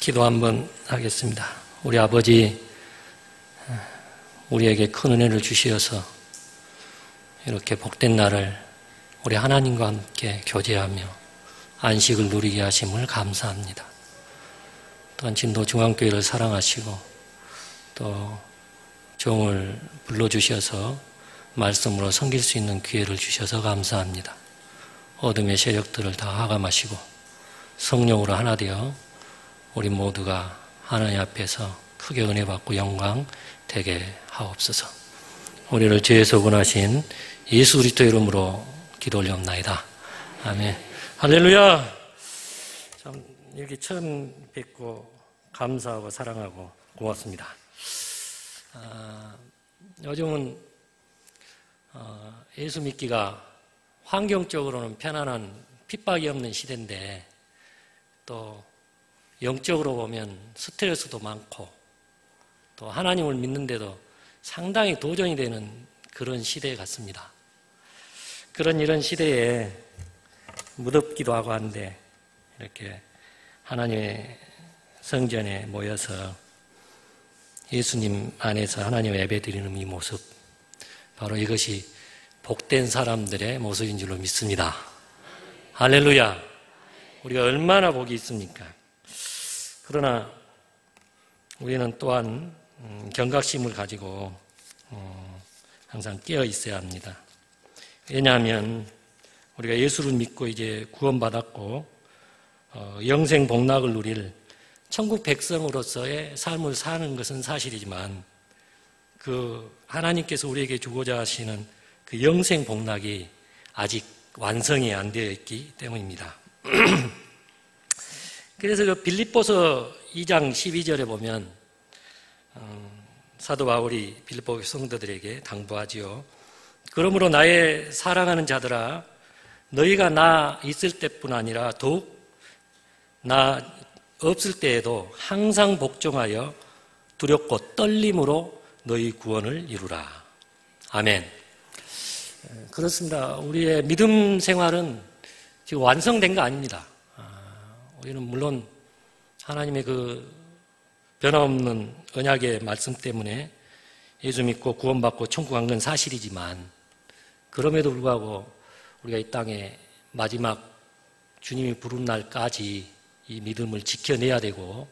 기도 한번 하겠습니다. 우리 아버지, 우리에게 큰 은혜를 주시어서 이렇게 복된 날을 우리 하나님과 함께 교제하며 안식을 누리게 하심을 감사합니다. 또한 진도 중앙교회를 사랑하시고 또 종을 불러주셔서 말씀으로 섬길 수 있는 기회를 주셔서 감사합니다. 어둠의 세력들을 다 하감하시고 성령으로 하나 되어 우리 모두가 하나님 앞에서 크게 은혜 받고 영광 되게 하옵소서. 우리를 죄에서 구원하신 예수 그리스도 이름으로 기도 올려옵나이다. 아멘. 할렐루야. 참 여기 처음 뵙고 감사하고 사랑하고 고맙습니다. 요즘은 예수 믿기가 환경적으로는 편안한 핍박이 없는 시대인데 또 영적으로 보면 스트레스도 많고 또 하나님을 믿는데도 상당히 도전이 되는 그런 시대 같습니다. 이런 시대에 무덥기도 하고 한데 이렇게 하나님의 성전에 모여서 예수님 안에서 하나님 예배드리는 이 모습, 바로 이것이 복된 사람들의 모습인 줄로 믿습니다. 할렐루야. 우리가 얼마나 복이 있습니까? 그러나 우리는 또한 경각심을 가지고 항상 깨어 있어야 합니다. 왜냐하면 우리가 예수를 믿고 이제 구원받았고 영생 복락을 누릴 천국 백성으로서의 삶을 사는 것은 사실이지만 그 하나님께서 우리에게 주고자 하시는 그 영생 복락이 아직 완성이 안 되어 있기 때문입니다. 그래서 그 빌립보서 2장 12절에 보면 사도 바울이 빌립보 성도들에게 당부하지요. 그러므로 나의 사랑하는 자들아, 너희가 나 있을 때뿐 아니라 더욱 나 없을 때에도 항상 복종하여 두렵고 떨림으로 너희 구원을 이루라. 아멘. 그렇습니다. 우리의 믿음 생활은 지금 완성된 거 아닙니다. 우리는 물론 하나님의 그 변함없는 언약의 말씀 때문에 예수 믿고 구원받고 천국 간 건 사실이지만 그럼에도 불구하고 우리가 이 땅에 마지막 주님이 부른 날까지 이 믿음을 지켜내야 되고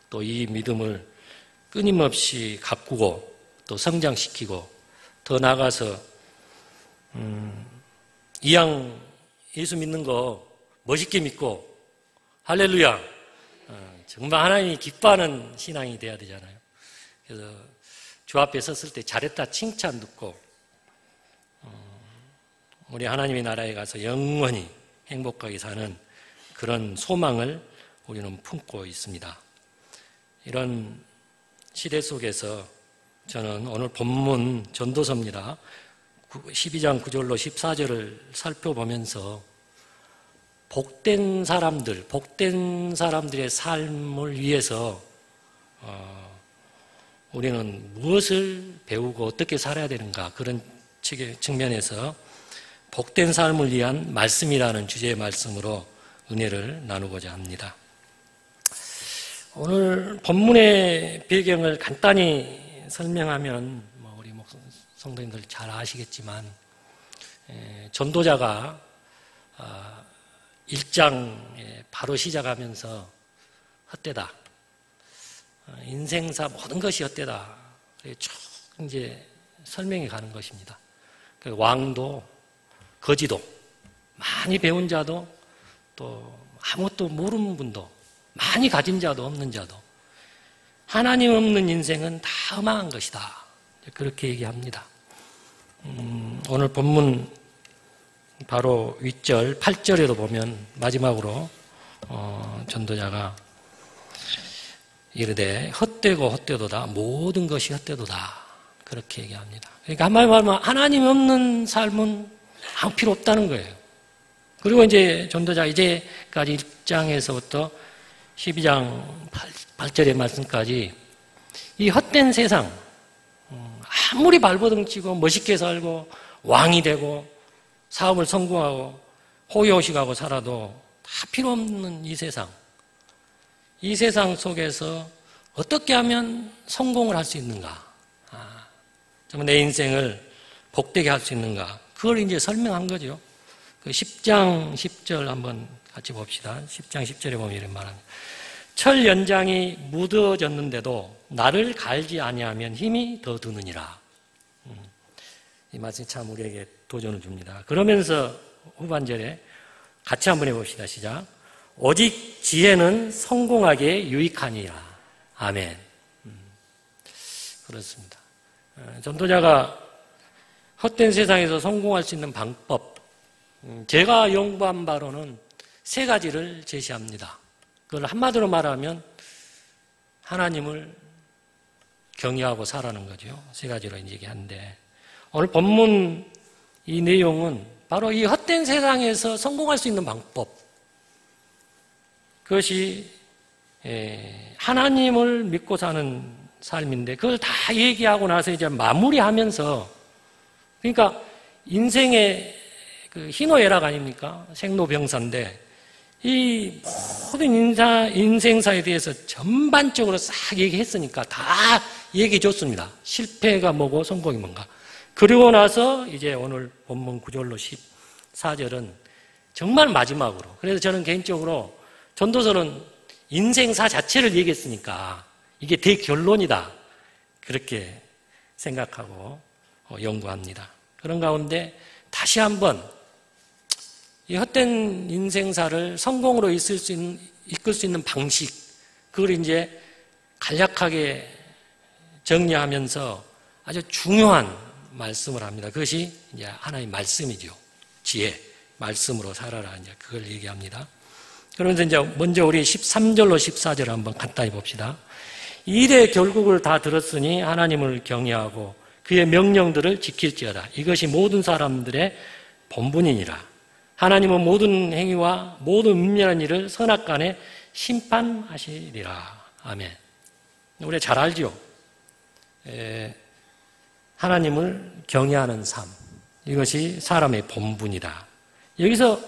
또 이 믿음을 끊임없이 가꾸고 또 성장시키고 더 나아가서 이왕 예수 믿는 거 멋있게 믿고 할렐루야 정말 하나님이 기뻐하는 신앙이 돼야 되잖아요. 그래서 주 앞에 섰을 때 잘했다 칭찬 듣고 우리 하나님의 나라에 가서 영원히 행복하게 사는 그런 소망을 우리는 품고 있습니다. 이런 시대 속에서 저는 오늘 본문 전도서입니다. 12장 9절로 14절을 살펴보면서 복된 사람들의 삶을 위해서 우리는 무엇을 배우고 어떻게 살아야 되는가, 그런 측면에서 복된 삶을 위한 말씀이라는 주제의 말씀으로 은혜를 나누고자 합니다. 오늘 본문의 배경을 간단히 설명하면 우리 성도님들 잘 아시겠지만 전도자가 1장에 바로 시작하면서 헛되다, 인생사 모든 것이 헛되다, 쭉 이제 설명이 가는 것입니다. 왕도 거지도 많이 배운 자도 또 아무것도 모르는 분도 많이 가진 자도 없는 자도 하나님 없는 인생은 다 험한 것이다, 그렇게 얘기합니다. 오늘 본문 바로 윗절 8절에도 보면 마지막으로 전도자가 이르되 헛되고 헛되도다, 모든 것이 헛되도다, 그렇게 얘기합니다. 그러니까 한마디로 말하면 하나님 없는 삶은 아무 필요 없다는 거예요. 그리고 이제 전도자 이제까지 1장에서부터 12장 8절의 말씀까지 이 헛된 세상, 아무리 발버둥 치고 멋있게 살고 왕이 되고 사업을 성공하고 호의호식하고 살아도 다 필요 없는 이 세상, 이 세상 속에서 어떻게 하면 성공을 할 수 있는가? 정말 내 인생을 복되게 할 수 있는가? 그걸 이제 설명한 거죠. 그 10장 10절 한번 같이 봅시다. 10장 10절에 보면 이런 말합니다. 철 연장이 묻어졌는데도 나를 갈지 아니하면 힘이 더 드느니라. 이 말씀이 참 우리에게 도전을 줍니다. 그러면서 후반절에 같이 한번 해봅시다. 시작. 오직 지혜는 성공하기에 유익하니라. 아멘. 그렇습니다. 전도자가 헛된 세상에서 성공할 수 있는 방법, 제가 연구한 바로는 세 가지를 제시합니다. 그걸 한마디로 말하면 하나님을 경외하고 살아는 거죠. 세 가지로 이제 얘기하는데, 오늘 본문 이 내용은 바로 이 헛된 세상에서 성공할 수 있는 방법, 그것이 하나님을 믿고 사는 삶인데, 그걸 다 얘기하고 나서 이제 마무리하면서, 그러니까 인생의 그 희노애락 아닙니까? 생로병사인데, 이 모든 인생사에 대해서 전반적으로 싹 얘기했으니까 다 얘기해 줬습니다. 실패가 뭐고 성공이 뭔가. 그리고 나서 이제 오늘 본문 9절로 14절은 정말 마지막으로, 그래서 저는 개인적으로 전도서는 인생사 자체를 얘기했으니까 이게 대결론이다, 그렇게 생각하고 연구합니다. 그런 가운데 다시 한번 이 헛된 인생사를 성공으로 이끌 수 있는 방식, 그걸 이제 간략하게 정리하면서 아주 중요한 말씀을 합니다. 그것이 이제 하나의 말씀이죠. 지혜, 말씀으로 살아라, 이제 그걸 얘기합니다. 그러면서 이제 먼저 우리 13절로 14절 한번 간단히 봅시다. 이 일의 결국을 다 들었으니 하나님을 경외하고 그의 명령들을 지킬지어다. 이것이 모든 사람들의 본분이니라. 하나님은 모든 행위와 모든 은밀한 일을 선악간에 심판하시리라. 아멘. 우리 잘 알죠? 하나님을 경외하는 삶, 이것이 사람의 본분이다. 여기서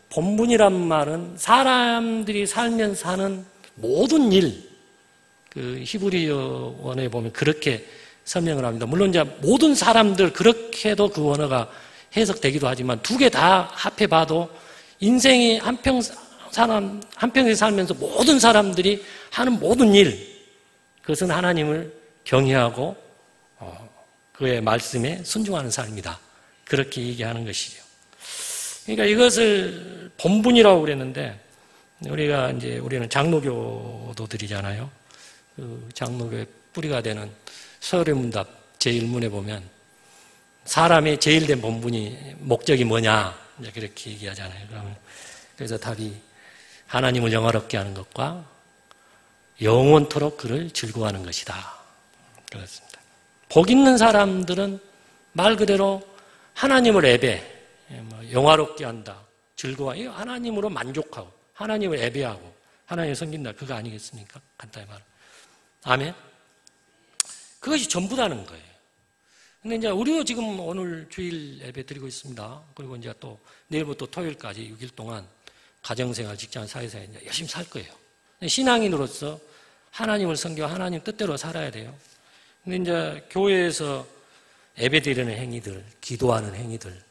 본분이란 말은 사람들이 살면서 하는 모든 일, 그 히브리어 원어에 보면 그렇게 설명을 합니다. 물론 이제 모든 사람들, 그렇게도 그 원어가 해석되기도 하지만 두 개 다 합해봐도 인생이 한평생 살면서 모든 사람들이 하는 모든 일, 그것은 하나님을 경외하고 그의 말씀에 순종하는 삶이다, 그렇게 얘기하는 것이죠. 그러니까 이것을 본분이라고 그랬는데, 우리는 장로교도들이잖아요. 그 장로교의 뿌리가 되는 서울의 문답 제1문에 보면 사람의 제일 된 본분이, 목적이 뭐냐, 이제 그렇게 얘기하잖아요. 그래서 답이 하나님을 영화롭게 하는 것과 영원토록 그를 즐거워하는 것이다, 그렇습니다. 복 있는 사람들은 말 그대로 하나님을 영화롭게 한다, 즐거워, 하나님으로 만족하고 하나님을 예배하고 하나님을 섬긴다, 그거 아니겠습니까? 간단히 말하면. 아멘. 그것이 전부다는 거예요. 근데 이제 우리도 지금 오늘 주일 예배 드리고 있습니다. 그리고 이제 또 내일부터 토요일까지 6일 동안 가정생활, 직장, 사회생활 이제 열심히 살 거예요. 신앙인으로서 하나님을 섬겨 하나님 뜻대로 살아야 돼요. 근데 이제 교회에서 예배 드리는 행위들, 기도하는 행위들,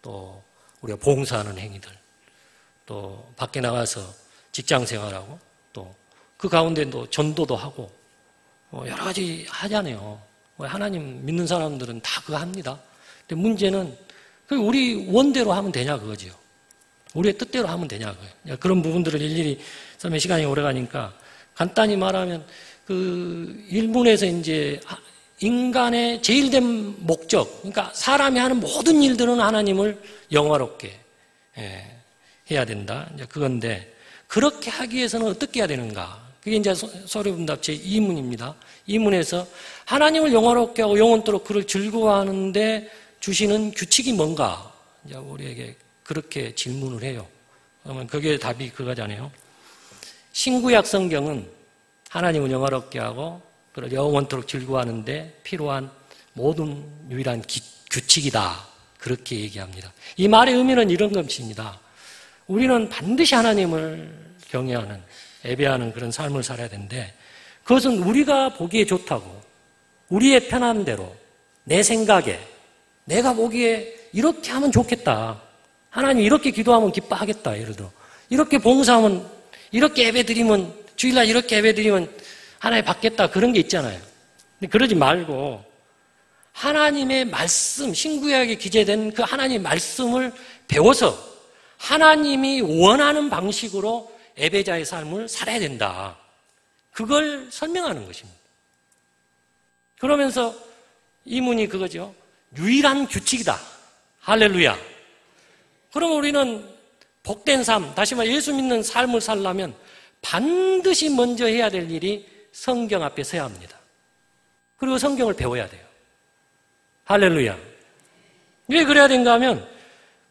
또 우리가 봉사하는 행위들, 또 밖에 나가서 직장 생활하고, 또 그 가운데도 전도도 하고 여러 가지 하잖아요. 하나님 믿는 사람들은 다 그거 합니다. 근데 문제는 우리 원대로 하면 되냐, 그거죠. 우리의 뜻대로 하면 되냐, 그거예요. 그런 부분들을 일일이 설명, 시간이 오래 가니까 간단히 말하면 그 일본에서 이제 인간의 제일 된 목적, 그러니까 사람이 하는 모든 일들은 하나님을 영화롭게 해야 된다, 이제 그건데, 그렇게 하기 위해서는 어떻게 해야 되는가? 그게 이제 서류분답 제2문입니다. 이 문에서 하나님을 영화롭게 하고 영원토록 그를 즐거워하는데 주시는 규칙이 뭔가? 이제 우리에게 그렇게 질문을 해요. 그러면 그게 답이 그거잖아요. 신구약 성경은 하나님을 영화롭게 하고 그를 영원토록 즐거워하는데 필요한 모든 유일한 규칙이다, 그렇게 얘기합니다. 이 말의 의미는 이런 것입니다. 우리는 반드시 하나님을 경외하는, 예배하는 그런 삶을 살아야 되는데 그것은 우리가 보기에 좋다고 우리의 편한 대로 내 생각에 내가 보기에 이렇게 하면 좋겠다. 하나님 이렇게 기도하면 기뻐하겠다. 예를 들어 이렇게 봉사하면 이렇게 예배드리면 주일날 이렇게 예배드리면 하나님 받겠다. 그런 게 있잖아요. 근데 그러지 말고 하나님의 말씀, 신구약에 기재된 그 하나님의 말씀을 배워서 하나님이 원하는 방식으로 예배자의 삶을 살아야 된다. 그걸 설명하는 것입니다. 그러면서 이문이 그거죠. 유일한 규칙이다. 할렐루야. 그럼 우리는 복된 삶, 다시 말해 예수 믿는 삶을 살려면 반드시 먼저 해야 될 일이 성경 앞에 서야 합니다. 그리고 성경을 배워야 돼요. 할렐루야. 왜 그래야 되는가 하면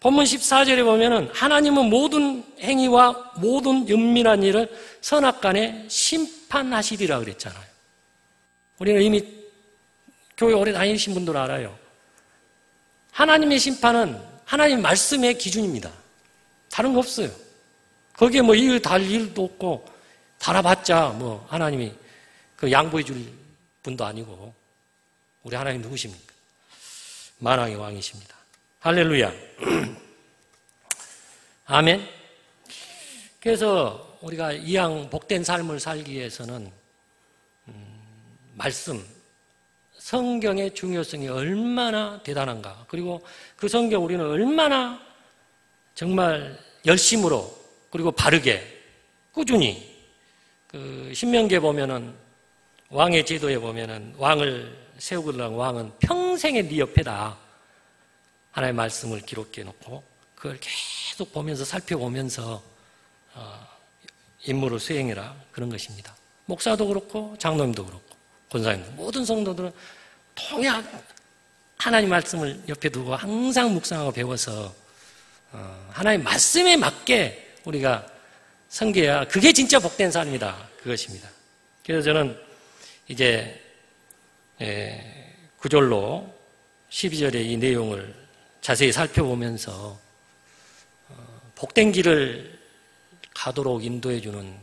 본문 14절에 보면은 하나님은 모든 행위와 모든 은밀한 일을 선악간에 심판하시리라 그랬잖아요. 우리는 이미 교회 오래 다니신 분들 알아요. 하나님의 심판은 하나님 말씀의 기준입니다. 다른 거 없어요. 거기에 뭐 일 달 일도 없고 달아봤자 뭐 하나님이 그 양보해 줄 분도 아니고 우리 하나님 누구십니까? 만왕의 왕이십니다. 할렐루야. 아멘. 그래서 우리가 이왕 복된 삶을 살기 위해서는 말씀, 성경의 중요성이 얼마나 대단한가. 그리고 그 성경 우리는 얼마나 정말 열심으로 그리고 바르게 꾸준히 그 신명기에 보면은 왕의 제도에 보면은 왕을 세우려는 왕은 평생에 네 옆에다 하나님의 말씀을 기록해 놓고 그걸 계속 보면서 살펴보면서 임무를 수행해라 그런 것입니다. 목사도 그렇고 장로님도 그렇고 권사님도 모든 성도들은 통해 하나님 말씀을 옆에 두고 항상 묵상하고 배워서 하나님 말씀에 맞게 우리가 섬겨야 그게 진짜 복된 삶이다 그것입니다. 그래서 저는 이제 9절로 12절의 이 내용을 자세히 살펴보면서 복된 길을 가도록 인도해 주는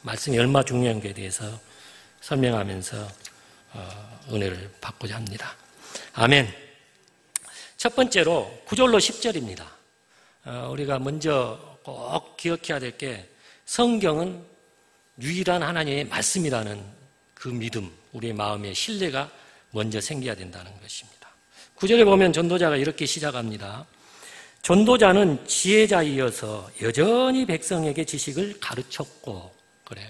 말씀이 얼마나 중요한가에 대해서 설명하면서 은혜를 받고자 합니다. 아멘. 첫 번째로 9절로 10절입니다. 우리가 먼저 꼭 기억해야 될 게 성경은 유일한 하나님의 말씀이라는 그 믿음, 우리의 마음의 신뢰가 먼저 생겨야 된다는 것입니다. 9절에 보면 전도자가 이렇게 시작합니다. 전도자는 지혜자이어서 여전히 백성에게 지식을 가르쳤고 그래요.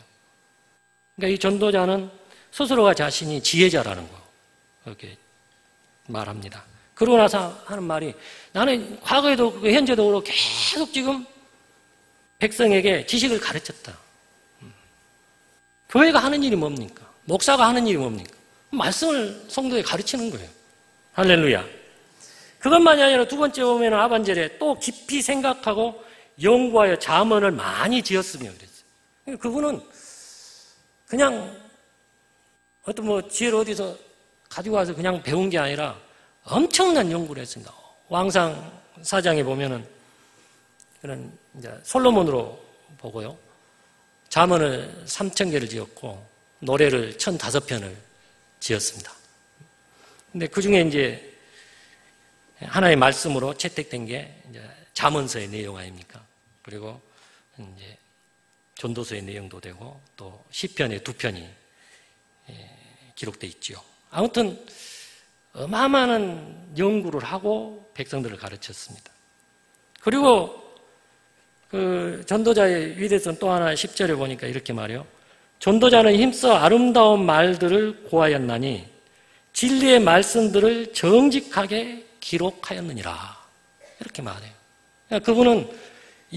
그러니까 이 전도자는 스스로가 자신이 지혜자라는 거 이렇게 말합니다. 그러고 나서 하는 말이 나는 과거에도 현재도 그렇고 계속 지금 백성에게 지식을 가르쳤다. 교회가 하는 일이 뭡니까? 목사가 하는 일이 뭡니까? 말씀을 성도에 가르치는 거예요. 할렐루야. 그것만이 아니라 두 번째 보면 하반절에 또 깊이 생각하고 연구하여 잠언을 많이 지었으며 그랬어요. 그분은 그냥 어떤 뭐 지혜를 어디서 가지고 와서 그냥 배운 게 아니라 엄청난 연구를 했습니다. 왕상 4장에 보면은 그런 이제 솔로몬으로 보고요. 잠언을 3,000개를 지었고 노래를 1,005편을 지었습니다. 근데 그 중에 이제 하나의 말씀으로 채택된 게 이제 잠언서의 내용 아닙니까? 그리고 이제 전도서의 내용도 되고 또 시편의 2편이 기록돼 있지요. 아무튼 어마어마한 연구를 하고 백성들을 가르쳤습니다. 그리고 그 전도자의 위대성 또 하나 10절에 보니까 이렇게 말해요. 전도자는 힘써 아름다운 말들을 고하였나니 진리의 말씀들을 정직하게 기록하였느니라. 이렇게 말해요. 그러니까 그분은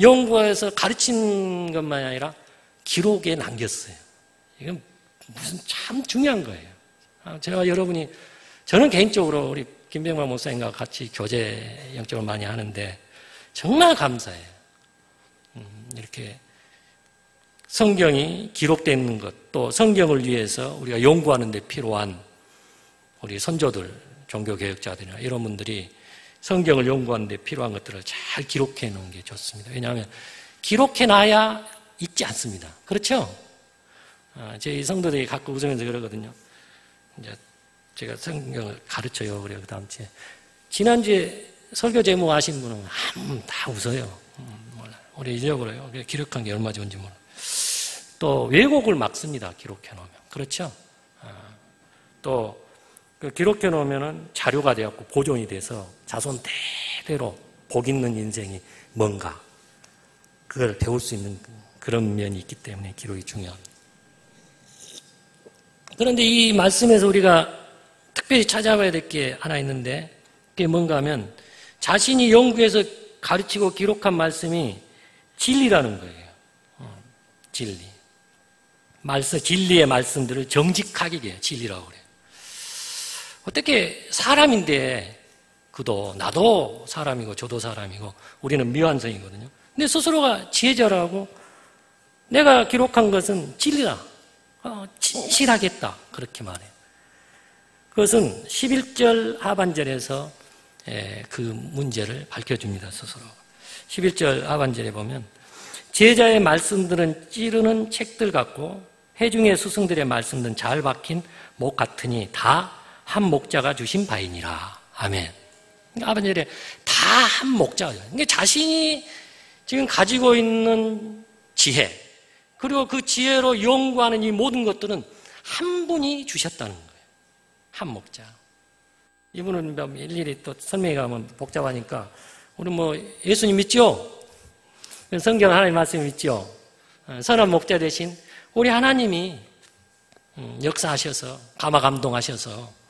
연구해서 가르친 것만이 아니라 기록에 남겼어요. 이건 무슨 참 중요한 거예요. 제가 저는 개인적으로 우리 김병만 목사님과 같이 교제 영적으로 많이 하는데 정말 감사해요. 이렇게 성경이 기록되어 있는 것, 또 성경을 위해서 우리가 연구하는 데 필요한 우리 선조들, 종교개혁자들이나 이런 분들이 성경을 연구하는 데 필요한 것들을 잘 기록해 놓은 게 좋습니다. 왜냐하면 기록해 놔야 있지 않습니다. 그렇죠? 저희 성도들이 가끔 웃으면서 그러거든요. 이제 제가 성경을 가르쳐요. 그래요. 그 다음 주에. 지난주에 설교 제목 아신 분은 다 웃어요. 몰라. 우리 잊어버려요. 기록한 게 얼마 좋은지 몰라. 또 왜곡을 막습니다. 기록해놓으면. 그렇죠? 또 그 기록해놓으면 자료가 되었고 보존이 돼서 자손 대대로 복 있는 인생이 뭔가 그걸 배울 수 있는 그런 면이 있기 때문에 기록이 중요합니다. 그런데 이 말씀에서 우리가 특별히 찾아봐야 될 게 하나 있는데 그게 뭔가 하면 자신이 연구해서 가르치고 기록한 말씀이 진리라는 거예요. 진리. 진리의 말씀들을 정직하게 해요. 진리라고 그래요. 어떻게 사람인데 나도 사람이고 저도 사람이고 우리는 미완성이거든요. 근데 스스로가 지혜자라고 내가 기록한 것은 진리다. 진실하겠다. 그렇게 말해요. 그것은 11절 하반절에서 그 문제를 밝혀줍니다. 스스로. 11절 하반절에 보면 제자의 말씀들은 찌르는 책들 같고 회중의 스승들의 말씀들은 잘 박힌 목 같으니 다 한 목자가 주신 바이니라. 아멘. 하반절에 다 한 목자가. 그러니까 자신이 지금 가지고 있는 지혜 그리고 그 지혜로 연구하는 이 모든 것들은 한 분이 주셨다는 거예요. 한 목자. 이분은 일일이 또 설명해 가면 복잡하니까 우리 예수님 믿죠? 성경 하나님 말씀 믿죠? 선한 목자 대신 우리 하나님이 역사하셔서 감화 감동하셔서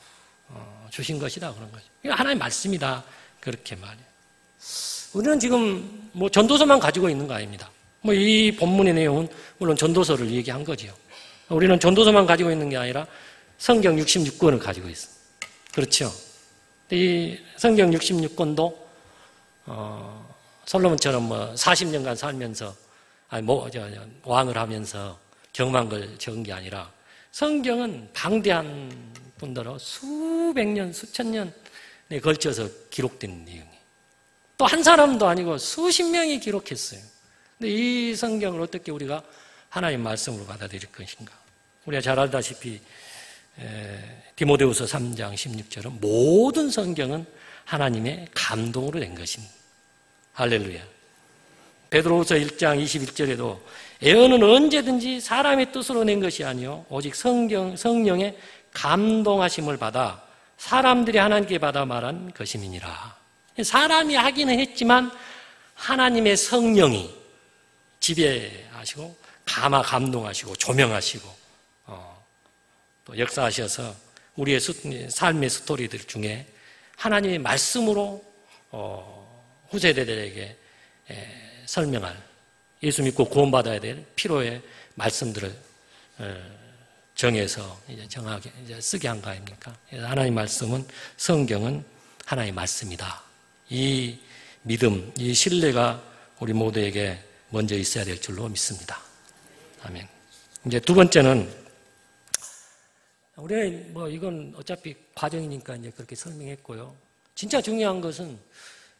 주신 것이다 그런 거죠. 하나님 말씀이다 그렇게 말해요. 우리는 지금 전도서만 가지고 있는 거 아닙니다. 이 본문의 내용은 물론 전도서를 얘기한 거죠. 우리는 전도서만 가지고 있는 게 아니라 성경 66권을 가지고 있어요. 그렇죠? 이 성경 66권도 솔로몬처럼 40년간 살면서 왕을 하면서 경험한 걸 적은 게 아니라 성경은 방대한 분들로 수백 년, 수천 년에 걸쳐서 기록된 내용이에요. 또 한 사람도 아니고 수십 명이 기록했어요. 근데 이 성경을 어떻게 우리가 하나님 말씀으로 받아들일 것인가? 우리가 잘 알다시피 디모데후서 3장 16절은 모든 성경은 하나님의 감동으로 된 것입니다. 할렐루야. 베드로후서 1장 21절에도 예언은 언제든지 사람의 뜻으로 낸 것이 아니요 오직 성령의 감동하심을 받아 사람들이 하나님께 받아 말한 것임이니라. 사람이 하기는 했지만 하나님의 성령이 지배하시고 감동하시고 조명하시고 또 역사하셔서 우리의 삶의 스토리들 중에 하나님의 말씀으로 후세대들에게 설명할 예수 믿고 구원받아야 될 필요의 말씀들을 정해서 정하게 쓰게 한 거 아닙니까? 하나님 말씀은 성경은 하나님의 말씀이다. 이 믿음, 이 신뢰가 우리 모두에게 먼저 있어야 될 줄로 믿습니다. 아멘. 이제 두 번째는 우리는 이건 어차피 과정이니까 이제 그렇게 설명했고요. 진짜 중요한 것은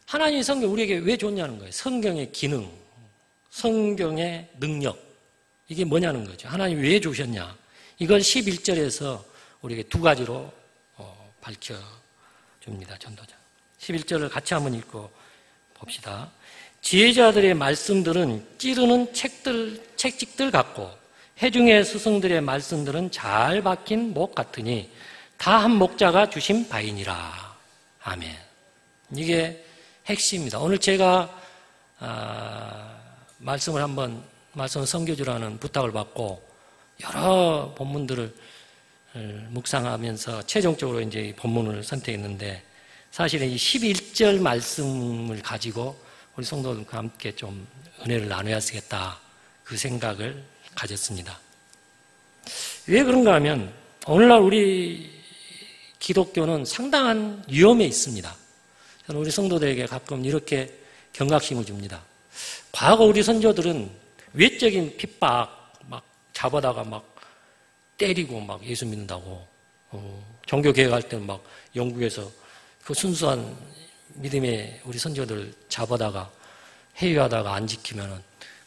하나님의 성경 우리에게 왜 줬냐는 거예요. 성경의 기능, 성경의 능력 이게 뭐냐는 거죠. 하나님이 왜 주셨냐. 이걸 11절에서 우리에게 두 가지로 밝혀줍니다. 전도자. 11절을 같이 한번 읽고 봅시다. 지혜자들의 말씀들은 찌르는 책찍들 같고 회중의 스승들의 말씀들은 잘 박힌 목 같으니 다 한 목자가 주신 바이니라. 아멘. 이게 핵심입니다. 오늘 제가 말씀 선교주라는 부탁을 받고 여러 본문들을 묵상하면서 최종적으로 이제 이 본문을 선택했는데 사실은 이 11절 말씀을 가지고 우리 성도들과 함께 좀 은혜를 나눠야 쓰겠다 그 생각을 가졌습니다. 왜 그런가 하면 오늘날 우리 기독교는 상당한 위험에 있습니다. 저는 우리 성도들에게 가끔 이렇게 경각심을 줍니다. 과거 우리 선조들은 외적인 핍박 막 잡아다가 막 때리고 막 예수 믿는다고 종교 개혁할 때는 막 영국에서 그 순수한 믿음의 우리 선조들 잡아다가 회유하다가 안 지키면은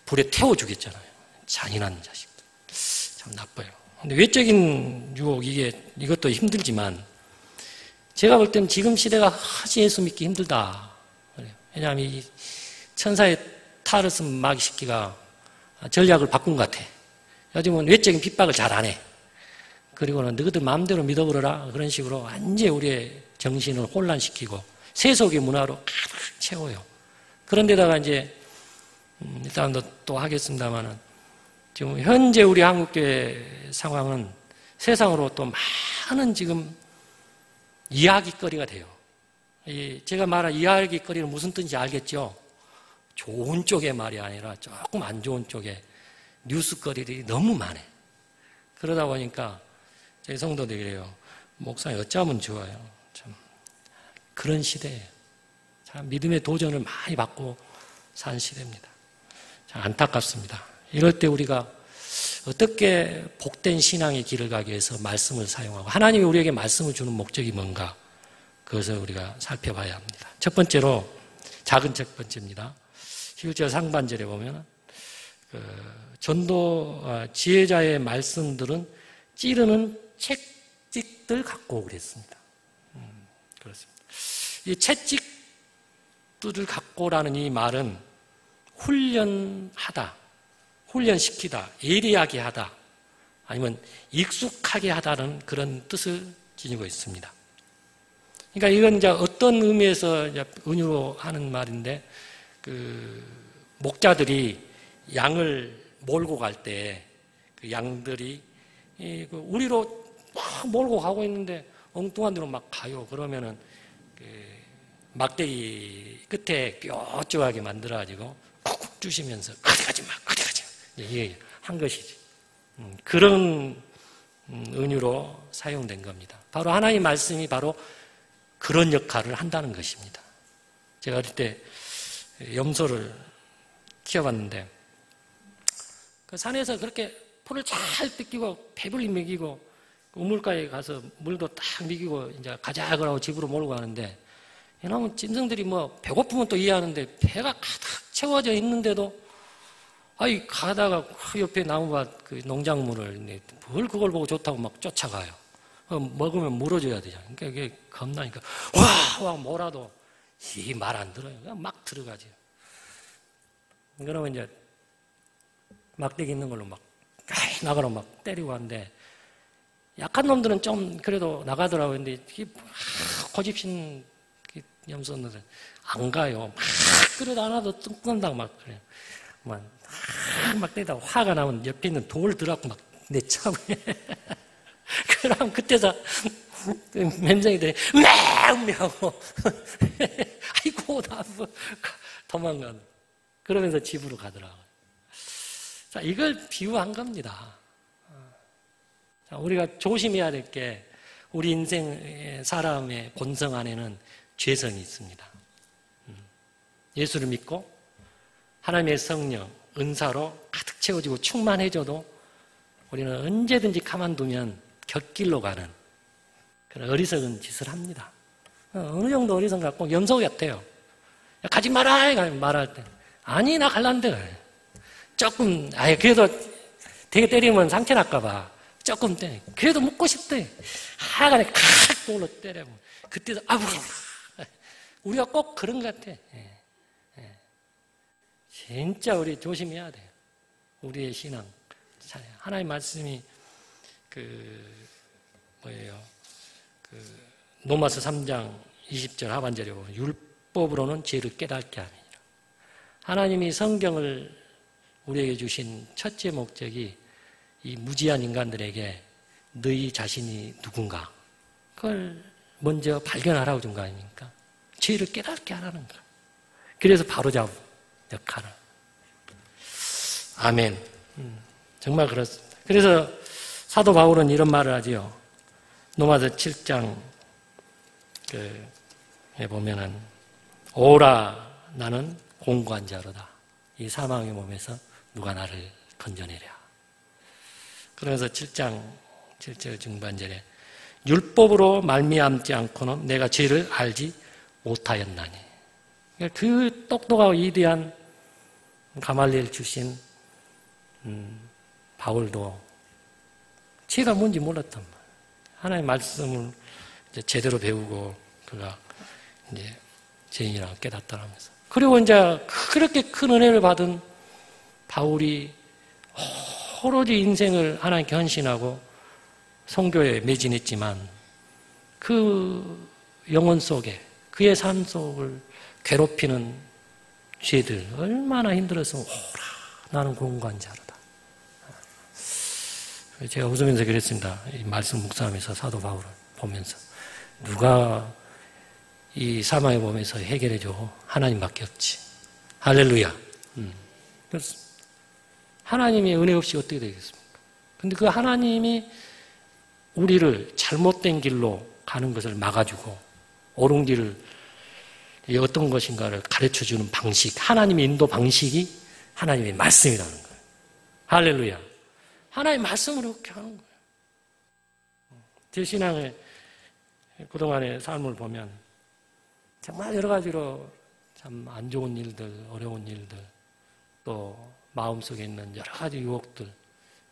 불에 태워 주겠잖아요. 잔인한 자식들. 참 나빠요. 근데 외적인 유혹, 이것도 힘들지만, 제가 볼 때는 지금 시대가 아주 예수 믿기 힘들다. 왜냐하면 이 천사의 타르스 마귀 새끼가 전략을 바꾼 것 같아. 요즘은 외적인 핍박을 잘 안 해. 그리고는 너희들 마음대로 믿어버려라. 그런 식으로 완전히 우리의 정신을 혼란시키고 세속의 문화로 가득 채워요. 그런데다가 이제 일단 또 하겠습니다만은 지금 현재 우리 한국교회 상황은 세상으로 또 많은 지금 이야기거리가 돼요. 제가 말한 이야기거리는 무슨 뜻인지 알겠죠? 좋은 쪽의 말이 아니라 조금 안 좋은 쪽에 뉴스거리들이 너무 많아요. 그러다 보니까 저희 성도들이 그래요. 목사님 어쩌면 좋아요. 참 그런 시대예요. 참 믿음의 도전을 많이 받고 산 시대입니다. 참 안타깝습니다. 이럴 때 우리가 어떻게 복된 신앙의 길을 가기 위해서 말씀을 사용하고 하나님이 우리에게 말씀을 주는 목적이 뭔가 그것을 우리가 살펴봐야 합니다. 첫 번째로 작은 첫 번째입니다. 11절 상반절에 보면 전도 지혜자의 말씀들은 찌르는 채찍들 갖고 그랬습니다. 그렇습니다. 이 채찍들을 갖고라는 이 말은 훈련하다, 훈련시키다, 예리하게 하다, 아니면 익숙하게 하다는 그런 뜻을 지니고 있습니다. 그러니까 이건 이제 어떤 의미에서 은유로 하는 말인데, 목자들이 양을 몰고 갈 때 그 양들이 우리로 막 몰고 가고 있는데 엉뚱한 데로 막 가요. 그러면은 막대기 끝에 뾰족하게 만들어가지고 쿡쿡 주시면서 그리 가지 마, 그리 가지 마. 이게 한 것이지. 그런 은유로 사용된 겁니다. 바로 하나님 말씀이 바로 그런 역할을 한다는 것입니다. 제가 어릴 때 염소를 키워봤는데 그 산에서 그렇게 풀을 잘 뜯기고 배불리 먹이고 우물가에 가서 물도 딱 먹이고 이제 가자 그러고 집으로 몰고 가는데 이놈은 짐승들이 뭐 배고프면 또 이해하는데 배가 가득 채워져 있는데도 가다가 그 옆에 나무밭 그 농작물을 뭘 그걸 보고 좋다고 막 쫓아가요. 먹으면 물어줘야 되잖아요. 그러니까 이게 겁나니까 와 뭐라도 이 말 안 들어요. 그냥 막 들어가죠. 그러면 이제 막대기 있는 걸로 막 나가라 막 때리고 하는데 약한 놈들은 좀 그래도 나가더라고요. 근데 이게 고집신 염소들은 안 가요. 막 그래도 안 와도 뚱뚱한다고 막 그래요. 막 때리다가 화가 나면 옆에 있는 돌 들어갖고 막 내차고 그럼 그때서 맴성이들이 하고 아이고 나 도망가는 그러면서 집으로 가더라고요. 자, 이걸 비유한 겁니다. 자, 우리가 조심해야 될 게 우리 인생 사람의 본성 안에는 죄성이 있습니다. 예수를 믿고 하나님의 성령, 은사로 가득 채워지고 충만해져도 우리는 언제든지 가만두면 곁길로 가는 그런 어리석은 짓을 합니다. 어느 정도 어리석은 것 같고 염소 같아요. 가지 마라! 말할 때. 아니, 나 갈란데. 조금, 그래도 되게 때리면 상처 날까봐. 조금 때려. 그래도 묻고 싶대. 하간에 칵 돌로 때려면. 그때도, 우리가 꼭 그런 것 같아. 진짜 우리 조심해야 돼요. 우리의 신앙. 하나님 말씀이 로마서 3장 20절 하반절에 보면 율법으로는 죄를 깨닫게 하느니라. 하나님이 성경을 우리에게 주신 첫째 목적이 이 무지한 인간들에게 너희 자신이 누군가 그걸 먼저 발견하라고 준 거 아닙니까? 죄를 깨닫게 하라는 거. 그래서 바로잡은 역할을. 아멘. 정말 그렇습니다. 그래서 사도 바울은 이런 말을 하지요. 로마서 7장에 보면은 오라 나는 공고한 자로다. 이 사망의 몸에서 누가 나를 건져내랴. 그래서 7장 7절 중반절에 율법으로 말미암지 않고는 내가 죄를 알지 못하였나니. 그 똑똑하고 위대한 가말리엘 출신 바울도 죄가 뭔지 몰랐단 말이에요. 하나님의 말씀을 이제 제대로 배우고 그가 이제 죄인이라고 깨닫더라면서. 그리고 이제 그렇게 큰 은혜를 받은 바울이 오로지 인생을 하나님께 헌신하고 선교에 매진했지만 그 영혼 속에 그의 삶 속을 괴롭히는 죄들 얼마나 힘들었으면 오라 나는 공고한지 알았다. 제가 웃으면서 그랬습니다. 이 말씀 묵상하면서 사도 바울을 보면서 누가 이 사망의 몸에서 해결해줘? 하나님밖에 없지. 할렐루야. 그래서 하나님의 은혜 없이 어떻게 되겠습니까? 근데 그 하나님이 우리를 잘못된 길로 가는 것을 막아주고 옳은 길을 어떤 것인가를 가르쳐주는 방식, 하나님의 인도 방식이 하나님의 말씀이라는 거예요. 할렐루야. 하나님의 말씀으로 그렇게 하는 거예요. 제 신앙의 그동안의 삶을 보면 정말 여러 가지로 참 안 좋은 일들, 어려운 일들, 또 마음속에 있는 여러 가지 유혹들,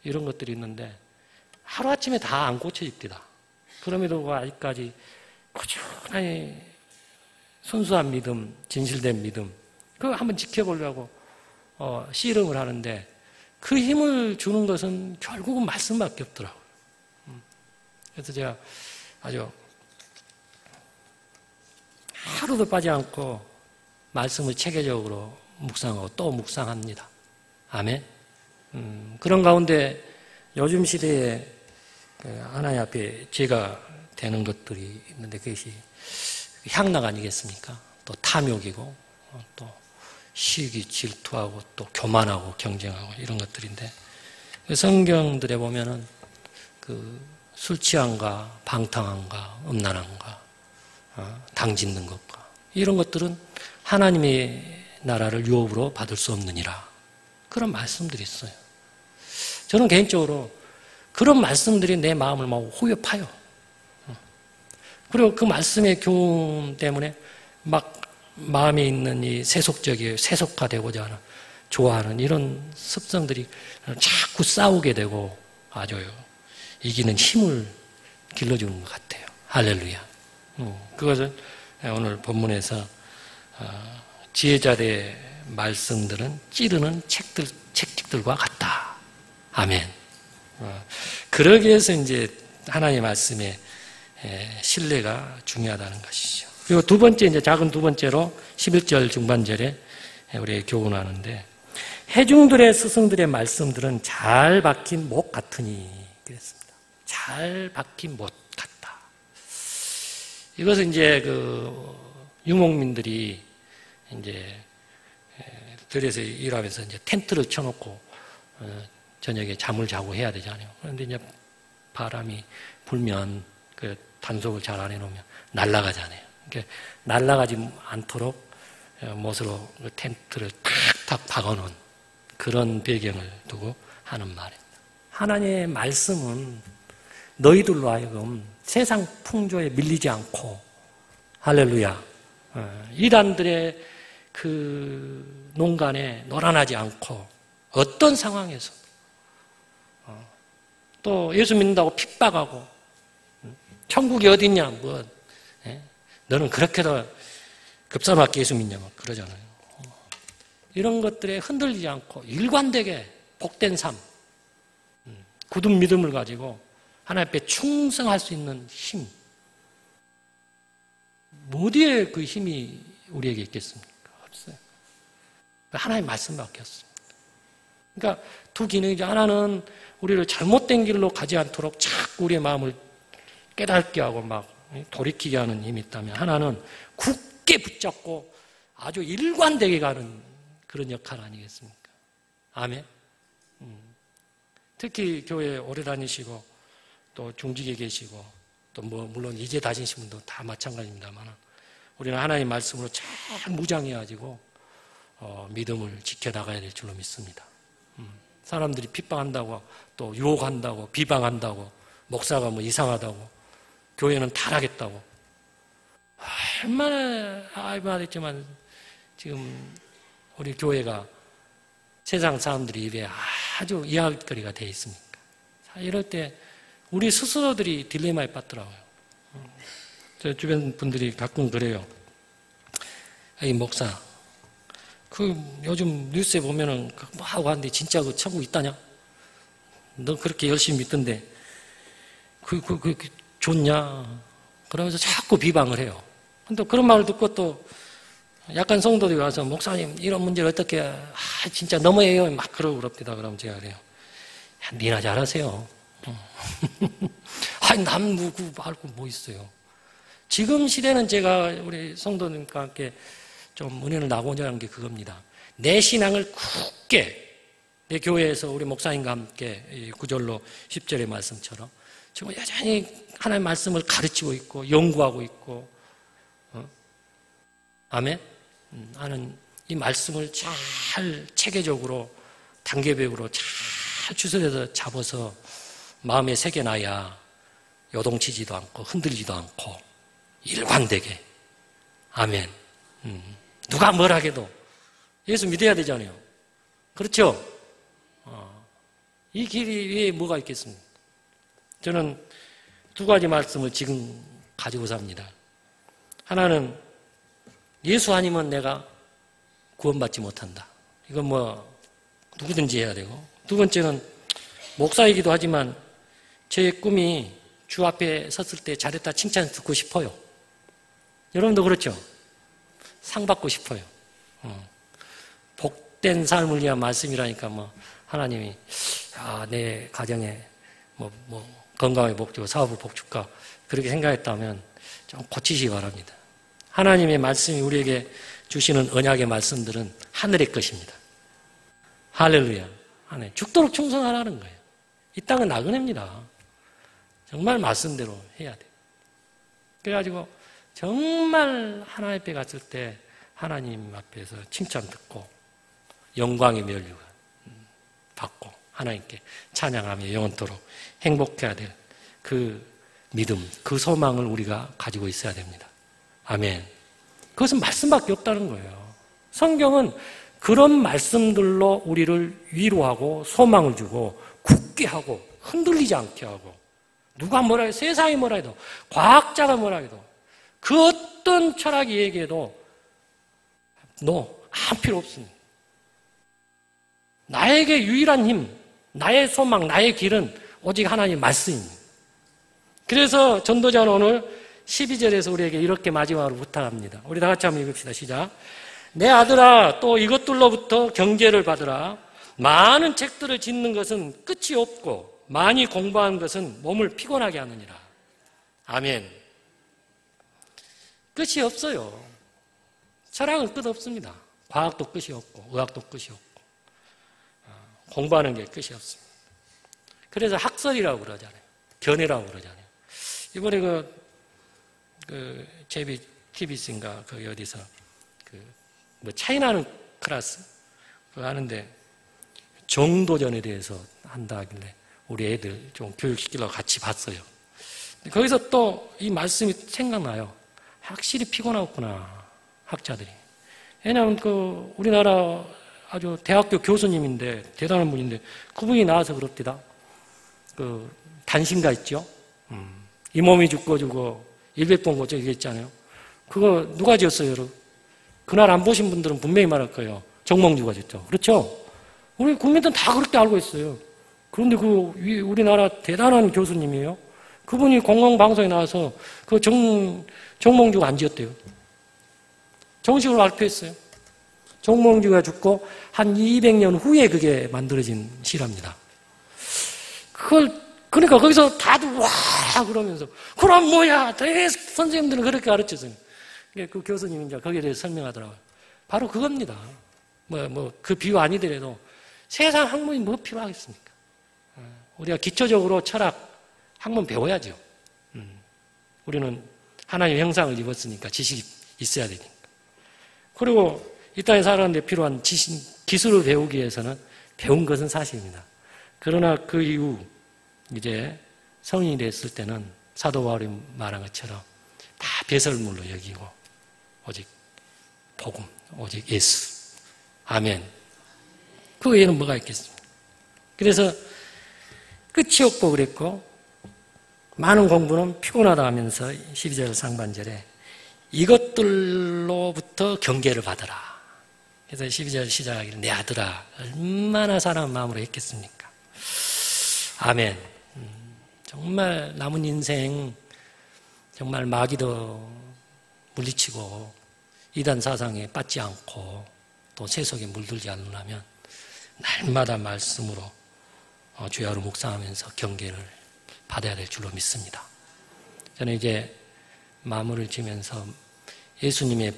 이런 것들이 있는데 하루아침에 다 안 고쳐집니다. 그럼에도 불구하고 아직까지 꾸준히 순수한 믿음, 진실된 믿음, 그거 한번 지켜보려고 씨름을 하는데 그 힘을 주는 것은 결국은 말씀밖에 없더라고요. 그래서 제가 아주 하루도 빠지 않고 말씀을 체계적으로 묵상하고 또 묵상합니다. 아멘. 그런 가운데 요즘 시대에 하나님 앞에 죄가 되는 것들이 있는데 그것이 향락 아니겠습니까? 또 탐욕이고 또 시기, 질투하고 또 교만하고 경쟁하고 이런 것들인데 성경들에 보면은 그 술 취함과 방탕함과 음란함과 당짓는 것과 이런 것들은 하나님의 나라를 유업으로 받을 수 없느니라. 그런 말씀들이 있어요. 저는 개인적으로 그런 말씀들이 내 마음을 막 호여 파요. 그리고 그 말씀의 교훈 때문에 막 마음에 있는 이 세속화되고자 하는 좋아하는 이런 습성들이 자꾸 싸우게 되고 아주 이기는 힘을 길러주는 것 같아요. 할렐루야. 그것은 오늘 본문에서 지혜자들의 말씀들은 찌르는 책들과 같다. 아멘. 그러기 위해서 이제 하나님의 말씀의 신뢰가 중요하다는 것이죠. 그리고 두 번째, 이제 작은 두 번째로 11절 중반절에 우리 교훈하는데 회중들의 스승들의 말씀들은 잘 박힌 못 같으니 그랬습니다. 잘 박힌 못 같다. 이것은 이제 그 유목민들이 이제 들에서 일하면서 이제 텐트를 쳐놓고 저녁에 잠을 자고 해야 되잖아요. 그런데 이제 바람이 불면 그 단속을 잘 안 해놓으면 날아가잖아요. 그러니까 날아가지 않도록 못으로 그 텐트를 탁탁 박아놓은 그런 배경을 두고 하는 말입니다. 하나님의 말씀은 너희들로 하여금 세상 풍조에 밀리지 않고 할렐루야 이단들의 그 농간에 노란하지 않고 어떤 상황에서 또 예수 믿는다고 핍박하고 천국이 어딨냐 뭐 너는 그렇게도 급사맞게 예수 믿냐 막 그러잖아요. 이런 것들에 흔들리지 않고 일관되게 복된 삶 굳은 믿음을 가지고 하나님 앞에 충성할 수 있는 힘 어디에 그 힘이 우리에게 있겠습니까? 없어요. 하나님 말씀밖에 없습니다. 그러니까 두 기능이죠. 하나는 우리를 잘못된 길로 가지 않도록 자꾸 우리의 마음을 깨닫게 하고 막 돌이키게 하는 힘이 있다면 하나는 굳게 붙잡고 아주 일관되게 가는 그런 역할 아니겠습니까? 아멘. 특히 교회에 오래 다니시고 또 중직에 계시고 또 뭐 물론 이제 다니신 분도 다 마찬가지입니다만 우리는 하나님의 말씀으로 잘 무장해가지고 믿음을 지켜나가야 될 줄로 믿습니다. 사람들이 핍박한다고 또 유혹한다고 비방한다고 목사가 뭐 이상하다고 교회는 타락했다고 얼마나 말했지만 지금 우리 교회가 세상 사람들이 입에 아주 이야기거리가 되어 있습니까? 이럴 때 우리 스스로들이 딜레마에 빠뜨려요. 저 주변 분들이 가끔 그래요. 이 목사, 요즘 뉴스에 보면은 뭐 하고 하는데 진짜 그 천국 있다냐? 너 그렇게 열심히 믿던데 좋냐? 그러면서 자꾸 비방을 해요. 근데 그런 말을 듣고 또 약간 성도들이 와서 목사님 이런 문제를 어떻게 진짜 너무해요 막 그러고 그럽니다. 그러면 제가 그래요. 야, 니나 잘하세요. 아니 남 누구 말고 뭐 있어요. 지금 시대는 제가 우리 성도님과 함께 좀 은혜를 나고자 하는 게 그겁니다. 내 신앙을 굳게 내 교회에서 우리 목사님과 함께 9절로 10절의 말씀처럼 지금 여전히 하나님의 말씀을 가르치고 있고 연구하고 있고 아멘? 하는 이 말씀을 잘 체계적으로 단계별로 잘 추스려서 잡아서 마음에 새겨놔야 요동치지도 않고 흔들리지도 않고 일관되게 아멘. 누가 뭐라 해도 예수 믿어야 되잖아요. 그렇죠? 이 길이 위에 뭐가 있겠습니까? 저는 두 가지 말씀을 지금 가지고 삽니다. 하나는 예수 아니면 내가 구원받지 못한다. 이건 뭐 누구든지 해야 되고, 두 번째는 목사이기도 하지만 제 꿈이 주 앞에 섰을 때 잘했다 칭찬 듣고 싶어요. 여러분도 그렇죠? 상 받고 싶어요. 복된 삶을 위한 말씀이라니까 뭐 하나님이 내 가정에 뭐 건강에 복 주고 사업을 복 줄까 그렇게 생각했다면 좀 고치시기 바랍니다. 하나님의 말씀이 우리에게 주시는 언약의 말씀들은 하늘의 것입니다. 할렐루야. 죽도록 충성하라는 거예요. 이 땅은 나그네입니다. 정말 말씀대로 해야 돼요. 그래가지고 정말 하나님 앞에 갔을 때 하나님 앞에서 칭찬 듣고 영광의 면류관 받고 하나님께 찬양하며 영원토록 행복해야 될 그 믿음, 그 소망을 우리가 가지고 있어야 됩니다. 아멘. 그것은 말씀밖에 없다는 거예요. 성경은 그런 말씀들로 우리를 위로하고 소망을 주고 굳게 하고 흔들리지 않게 하고 누가 뭐라 해도 세상이 뭐라 해도 과학자가 뭐라 해도 그 어떤 철학이 얘기해도 아무 필요 없습니다. 나에게 유일한 힘, 나의 소망, 나의 길은 오직 하나님의 말씀입니다. 그래서 전도자는 오늘 12절에서 우리에게 이렇게 마지막으로 부탁합니다. 우리 다 같이 한번 읽읍시다. 시작. 내 아들아 또 이것들로부터 경계를 받으라. 많은 책들을 짓는 것은 끝이 없고 많이 공부하는 것은 몸을 피곤하게 하느니라. 아멘. 끝이 없어요. 철학은 끝 없습니다. 과학도 끝이 없고 의학도 끝이 없고 공부하는 게 끝이 없습니다. 그래서 학설이라고 그러잖아요. 견해라고 그러잖아요. 이번에 제비 TBC인가 거기 어디서 차이나는 클래스 그거 하는데 정도전에 대해서 한다 하길래 우리 애들 좀 교육시키려고 같이 봤어요. 거기서 또 이 말씀이 생각나요. 확실히 피곤하구나 학자들이. 왜냐하면 우리나라 아주 대학교 교수님인데 대단한 분인데 그분이 나와서 그럽디다. 단신가 있죠. 이 몸이 죽고 100번 고쳐 이게 있잖아요. 그거 누가 지었어요, 여러분? 그날 안 보신 분들은 분명히 말할 거예요. 정몽주가 지었죠. 그렇죠? 우리 국민들은 다 그렇게 알고 있어요. 그런데 우리나라 대단한 교수님이에요. 그분이 공공방송에 나와서 정몽주가 안 지었대요. 정식으로 발표했어요. 정몽주가 죽고 한 200년 후에 그게 만들어진 시랍니다. 그러니까 거기서 다들 와 그러면서 그럼 뭐야? 선생님들은 그렇게 가르쳤어요. 그 교수님이 이제 거기에 대해서 설명하더라고요. 바로 그겁니다. 그 비유 아니더라도 세상 학문이 뭐 필요하겠습니까? 우리가 기초적으로 철학 학문 배워야죠. 우리는 하나님의 형상을 입었으니까 지식이 있어야 되니까. 그리고 이 땅에 살아가는데 필요한 기술을 배우기 위해서는 배운 것은 사실입니다. 그러나 그 이후 이제 성인이 됐을 때는 사도 바울이 말한 것처럼 다 배설물로 여기고 오직 복음, 오직 예수. 아멘. 그 외에는 뭐가 있겠습니까? 그래서 끝이 없고 그랬고 많은 공부는 피곤하다 하면서 12절 상반절에 이것들로부터 경계를 받아라. 그래서 12절 시작하기를 내 아들아 얼마나 사랑한 마음으로 했겠습니까? 아멘. 정말 남은 인생 정말 마귀도 물리치고 이단 사상에 빠지지 않고 또 세속에 물들지 않으려면 날마다 말씀으로 주야로 묵상하면서 경계를 받아야 될 줄로 믿습니다. 저는 이제 마무리를 지면서 예수님의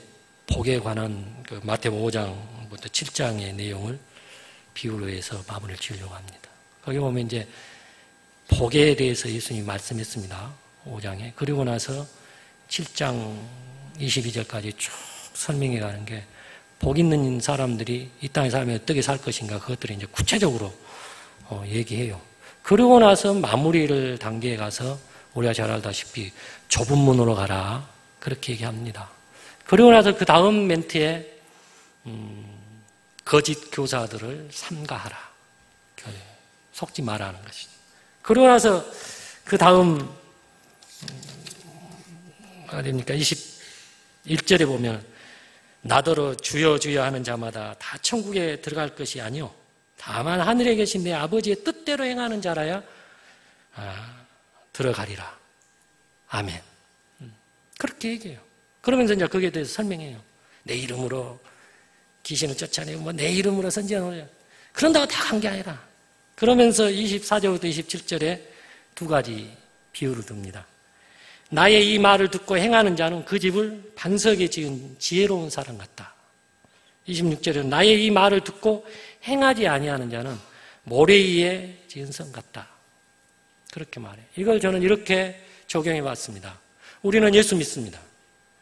복에 관한 그 마태복음 5장부터 7장의 내용을 비유로 해서 마무리를 지으려고 합니다. 거기 보면 이제 복에 대해서 예수님이 말씀했습니다. 5장에. 그리고 나서 7장 22절까지 쭉 설명해 가는 게 복 있는 사람들이 이 땅에 살면 어떻게 살 것인가 그것들을 이제 구체적으로 얘기해요. 그러고 나서 마무리를 단계에 가서 우리가 잘 알다시피 좁은 문으로 가라 그렇게 얘기합니다. 그리고 나서 그 다음 멘트에 거짓 교사들을 삼가하라. 속지 마라 하는 것이죠. 그러고 나서 그 다음 어디입니까? 21절에 보면 나더러 주여 주여 하는 자마다 다 천국에 들어갈 것이 아니요 다만 하늘에 계신 내 아버지의 뜻대로 행하는 자라야 들어가리라. 아멘. 그렇게 얘기해요. 그러면서 이제 거기에 대해서 설명해요. 내 이름으로 귀신을 쫓아내고 뭐 내 이름으로 선지하는 그런다고 다 간 게 아니라 그러면서 24절부터 27절에 두 가지 비유를 듭니다. 나의 이 말을 듣고 행하는 자는 그 집을 반석에 지은 지혜로운 사람 같다. 26절에는 나의 이 말을 듣고 행하지 아니하는 자는 모래 위에 지은 성 같다. 그렇게 말해요. 이걸 저는 이렇게 적용해 봤습니다. 우리는 예수 믿습니다.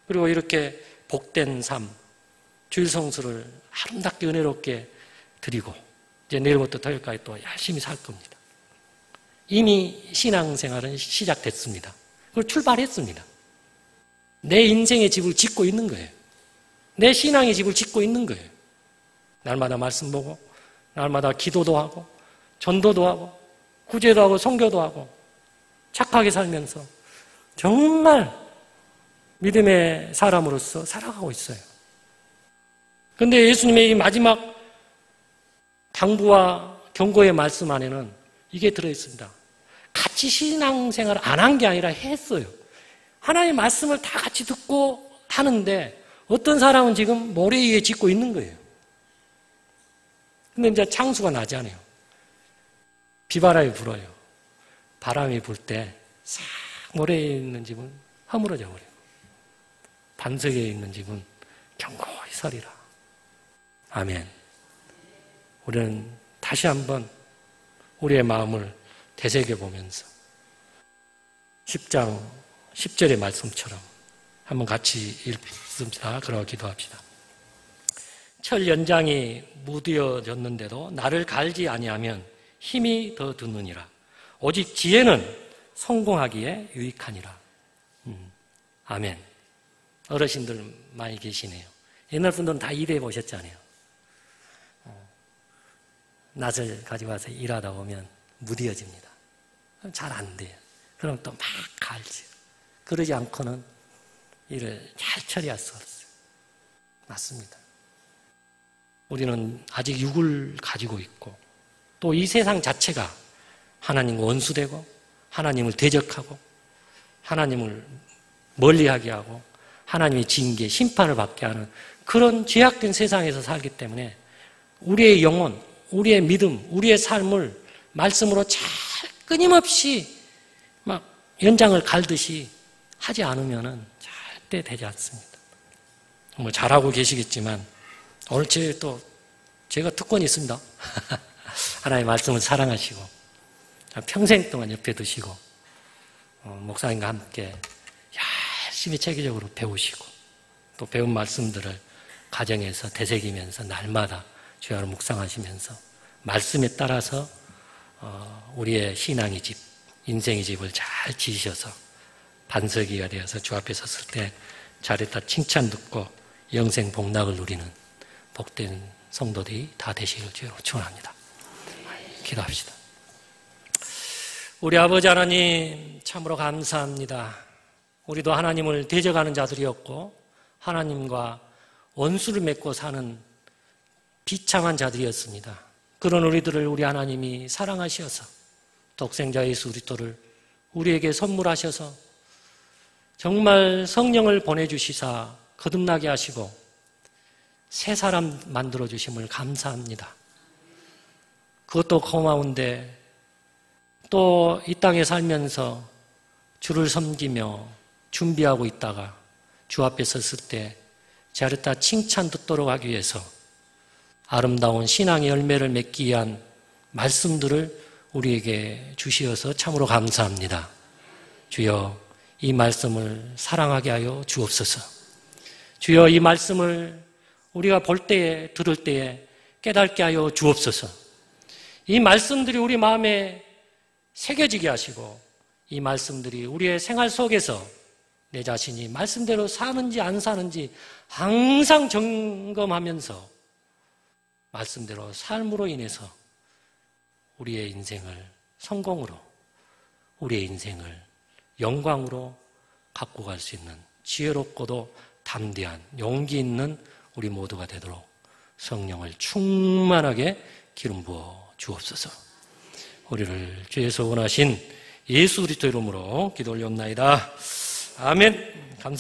그리고 이렇게 복된 삶, 주일 성수를 아름답게 은혜롭게 드리고 이제 내일부터 토요일까지 또 열심히 살 겁니다. 이미 신앙생활은 시작됐습니다. 그걸 출발했습니다. 내 인생의 집을 짓고 있는 거예요. 내 신앙의 집을 짓고 있는 거예요. 날마다 말씀 보고 날마다 기도도 하고 전도도 하고 구제도 하고 선교도 하고 착하게 살면서 정말 믿음의 사람으로서 살아가고 있어요. 그런데 예수님의 이 마지막 당부와 경고의 말씀 안에는 이게 들어있습니다. 같이 신앙생활을 안 한 게 아니라 했어요. 하나님의 말씀을 다 같이 듣고 하는데 어떤 사람은 지금 모래 위에 짓고 있는 거예요. 근데 이제 창수가 나잖아요. 비바람이 불어요. 바람이 불 때 싹 모래에 있는 집은 허물어져 버려요. 반석에 있는 집은 견고히 서리라. 아멘. 우리는 다시 한번 우리의 마음을 되새겨 보면서 10장 10절의 말씀처럼 한번 같이 읽습니다. 그러고 기도합시다. 철 연장이 무뎌졌는데도 나를 갈지 아니하면 힘이 더 드느니라. 오직 지혜는 성공하기에 유익하니라. 아멘. 어르신들 많이 계시네요. 옛날 분들은 다 일해 보셨잖아요. 낫을 가지고 와서 일하다 보면 무뎌집니다. 잘 안 돼요. 그럼 또 막 갈지. 그러지 않고는 일을 잘 처리할 수 없어요. 맞습니다. 우리는 아직 육을 가지고 있고 또 이 세상 자체가 하나님과 원수되고 하나님을 대적하고 하나님을 멀리하게 하고 하나님의 징계, 심판을 받게 하는 그런 죄악된 세상에서 살기 때문에 우리의 영혼, 우리의 믿음, 우리의 삶을 말씀으로 잘 끊임없이 막 연장을 갈듯이 하지 않으면 절대 되지 않습니다. 뭐 잘하고 계시겠지만 오늘 제가 특권이 있습니다. 하나님의 말씀을 사랑하시고 평생 동안 옆에 두시고 목사님과 함께 열심히 체계적으로 배우시고 또 배운 말씀들을 가정에서 되새기면서 날마다 주야로 묵상하시면서 말씀에 따라서 우리의 신앙의 집, 인생의 집을 잘 지으셔서 반석이가 되어서 주 앞에 섰을 때 잘했다 칭찬 듣고 영생 복락을 누리는 복된 성도들이 다 되시길 주로 축원합니다. 기도합시다. 우리 아버지 하나님 참으로 감사합니다. 우리도 하나님을 대적하는 자들이었고 하나님과 원수를 맺고 사는 비참한 자들이었습니다. 그런 우리들을 우리 하나님이 사랑하셔서 독생자 예수 그리스도를 우리에게 선물하셔서 정말 성령을 보내주시사 거듭나게 하시고 새 사람 만들어주심을 감사합니다. 그것도 고마운데 또 이 땅에 살면서 주를 섬기며 준비하고 있다가 주 앞에 섰을 때 자르다 칭찬 듣도록 하기 위해서 아름다운 신앙의 열매를 맺기 위한 말씀들을 우리에게 주시어서 참으로 감사합니다. 주여 이 말씀을 사랑하게 하여 주옵소서. 주여 이 말씀을 우리가 볼 때에 들을 때에 깨닫게 하여 주옵소서. 이 말씀들이 우리 마음에 새겨지게 하시고 이 말씀들이 우리의 생활 속에서 내 자신이 말씀대로 사는지 안 사는지 항상 점검하면서 말씀대로 삶으로 인해서 우리의 인생을 성공으로, 우리의 인생을 영광으로 갖고 갈 수 있는 지혜롭고도 담대한 용기 있는 우리 모두가 되도록 성령을 충만하게 기름 부어 주옵소서. 우리를 주에서 원하신 예수 그리스도 이름으로 기도 올리옵나이다. 아멘. 감사합니다.